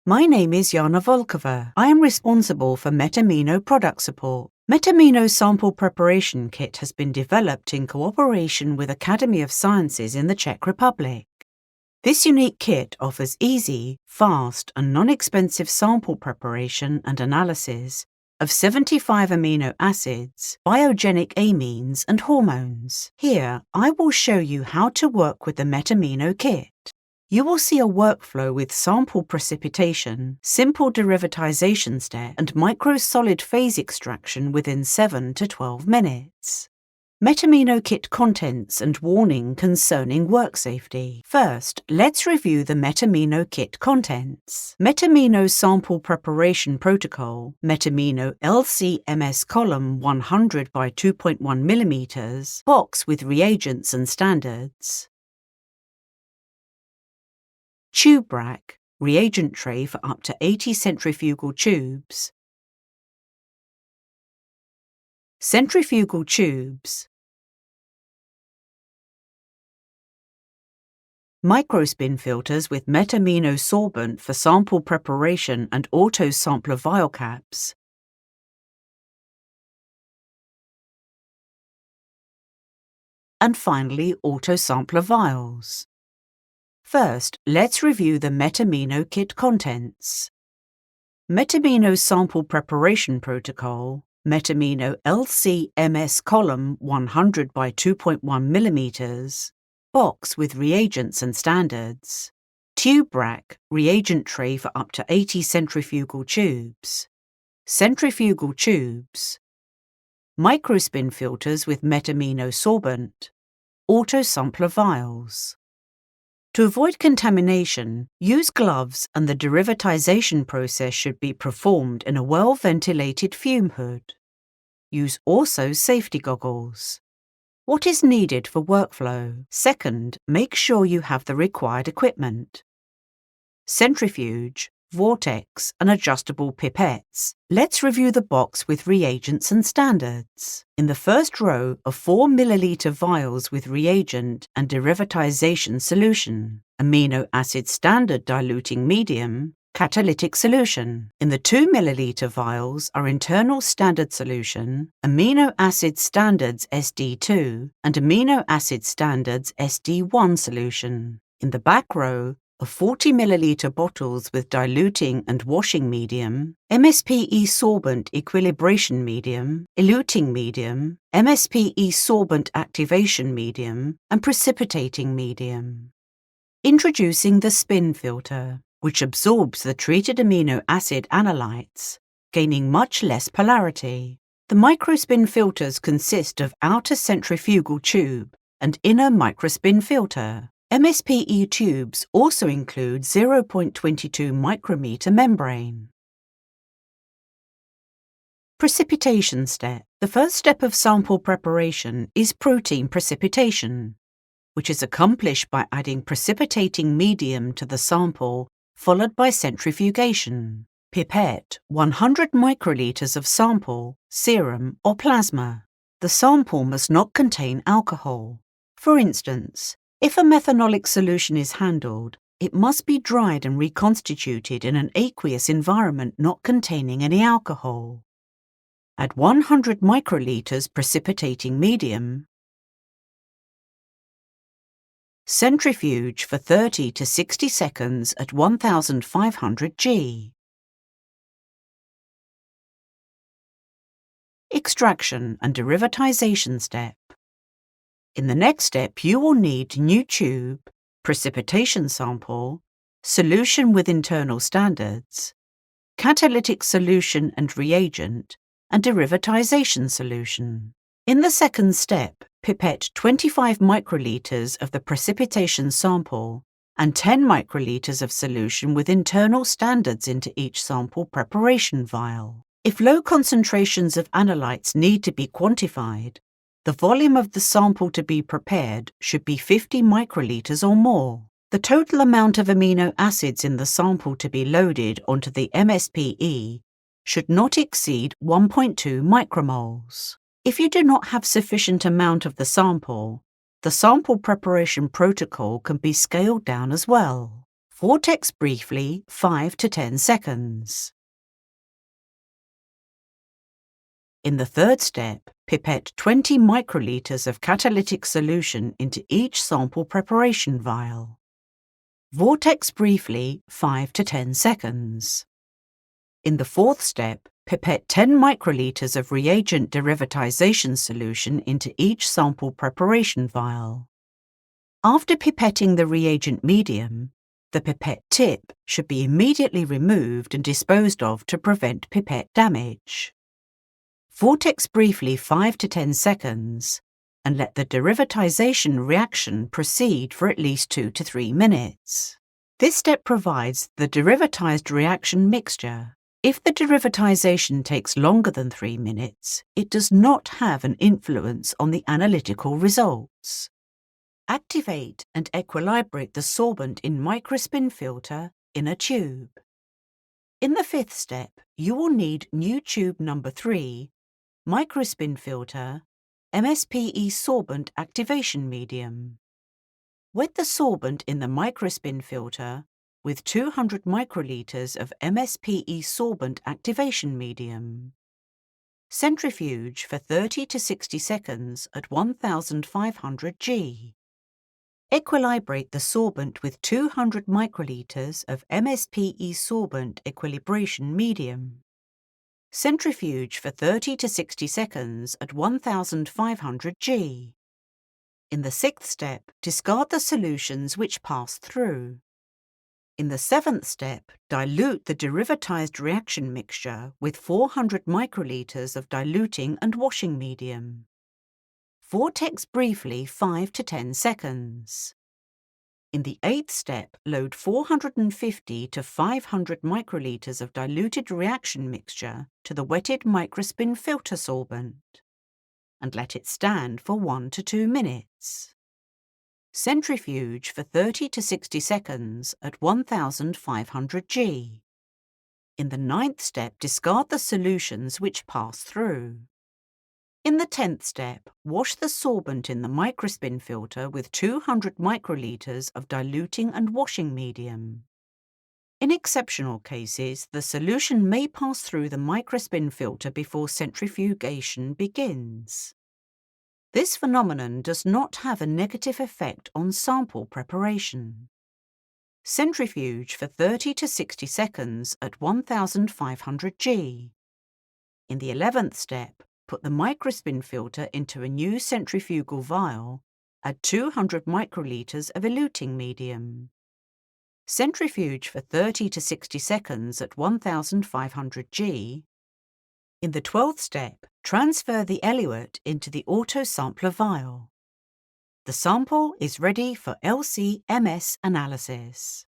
My name is Jana Volkova. I am responsible for MetAmino product support. MetAmino sample preparation kit has been developed in cooperation with Academy of Sciences in the Czech Republic. This unique kit offers easy, fast and non-expensive sample preparation and analysis of 75 amino acids, biogenic amines and hormones. Here, I will show you how to work with the MetAmino kit. You will see a workflow with sample precipitation, simple derivatization step, and microsolid phase extraction within 7 to 12 minutes. MetAmino kit contents and warning concerning work safety. First, let's review the MetAmino kit contents. MetAmino sample preparation protocol, MetAmino LC MS column 100 by 2.1 mm, box with reagents and standards. Tube rack, reagent tray for up to 80 centrifugal tubes. Centrifugal tubes. Microspin filters with MetAmino sorbent for sample preparation and auto-sampler vial caps. And finally, auto-sampler vials. First, let's review the MetAmino kit contents. MetAmino sample preparation protocol, MetAmino LC MS column 100 by 2.1 mm, box with reagents and standards. Tube rack, reagent tray for up to 80 centrifugal tubes. Centrifugal tubes. Microspin filters with MetAmino sorbent. Auto-sampler vials. To avoid contamination, use gloves and the derivatization process should be performed in a well-ventilated fume hood. Use also safety goggles. What is needed for workflow? Second, make sure you have the required equipment. Centrifuge, vortex and adjustable pipettes. Let's review the box with reagents and standards. In the first row are 4 ml vials with reagent and derivatization solution, amino acid standard diluting medium, catalytic solution. In the 2 ml vials are internal standard solution, amino acid standards SD2 and amino acid standards SD1 solution. In the back row are 40 ml bottles with diluting and washing medium, MSPE sorbent equilibration medium, eluting medium, MSPE sorbent activation medium, and precipitating medium. Introducing the spin filter, which absorbs the treated amino acid analytes, gaining much less polarity. The microspin filters consist of outer centrifugal tube and inner microspin filter. MSPE tubes also include 0.22 micrometer membrane. Precipitation step. The first step of sample preparation is protein precipitation, which is accomplished by adding precipitating medium to the sample, followed by centrifugation. Pipette, 100 microliters of sample, serum or plasma. The sample must not contain alcohol. For instance, if a methanolic solution is handled, it must be dried and reconstituted in an aqueous environment not containing any alcohol. Add 100 microliters precipitating medium. Centrifuge for 30 to 60 seconds at 1500 G. Extraction and derivatization step. In the next step, you will need new tube, precipitation sample, solution with internal standards, catalytic solution and reagent, and derivatization solution. In the second step, pipette 25 microliters of the precipitation sample and 10 microliters of solution with internal standards into each sample preparation vial. If low concentrations of analytes need to be quantified, the volume of the sample to be prepared should be 50 microliters or more. The total amount of amino acids in the sample to be loaded onto the MSPE should not exceed 1.2 micromoles. If you do not have sufficient amount of the sample preparation protocol can be scaled down as well. Vortex briefly 5 to 10 seconds. In the third step, pipette 20 microliters of catalytic solution into each sample preparation vial. Vortex briefly 5 to 10 seconds. In the fourth step, pipette 10 microliters of reagent derivatization solution into each sample preparation vial. After pipetting the reagent medium, the pipette tip should be immediately removed and disposed of to prevent pipette damage. Vortex briefly 5 to 10 seconds and let the derivatization reaction proceed for at least 2 to 3 minutes. This step provides the derivatized reaction mixture. If the derivatization takes longer than 3 minutes, it does not have an influence on the analytical results. Activate and equilibrate the sorbent in microspin filter in a tube. In the fifth step, you will need new tube number 3, microspin filter, MSPE sorbent activation medium. Wet the sorbent in the microspin filter with 200 microliters of MSPE sorbent activation medium. Centrifuge for 30 to 60 seconds at 1500 G. Equilibrate the sorbent with 200 microliters of MSPE sorbent equilibration medium. Centrifuge for 30 to 60 seconds at 1500 G. In the sixth step, discard the solutions which pass through. In the seventh step, dilute the derivatized reaction mixture with 400 microliters of diluting and washing medium. Vortex briefly 5 to 10 seconds. In the eighth step, load 450 to 500 microliters of diluted reaction mixture to the wetted microspin filter sorbent and let it stand for 1 to 2 minutes. Centrifuge for 30 to 60 seconds at 1500 G. In the ninth step, discard the solutions which pass through. In the 10th step, wash the sorbent in the microspin filter with 200 microliters of diluting and washing medium. In exceptional cases, the solution may pass through the microspin filter before centrifugation begins. This phenomenon does not have a negative effect on sample preparation. Centrifuge for 30 to 60 seconds at 1500 G. In the 11th step, put the microspin filter into a new centrifugal vial, add 200 microliters of eluting medium. Centrifuge for 30 to 60 seconds at 1500 G. In the 12th step, transfer the eluate into the autosampler vial. The sample is ready for LC-MS analysis.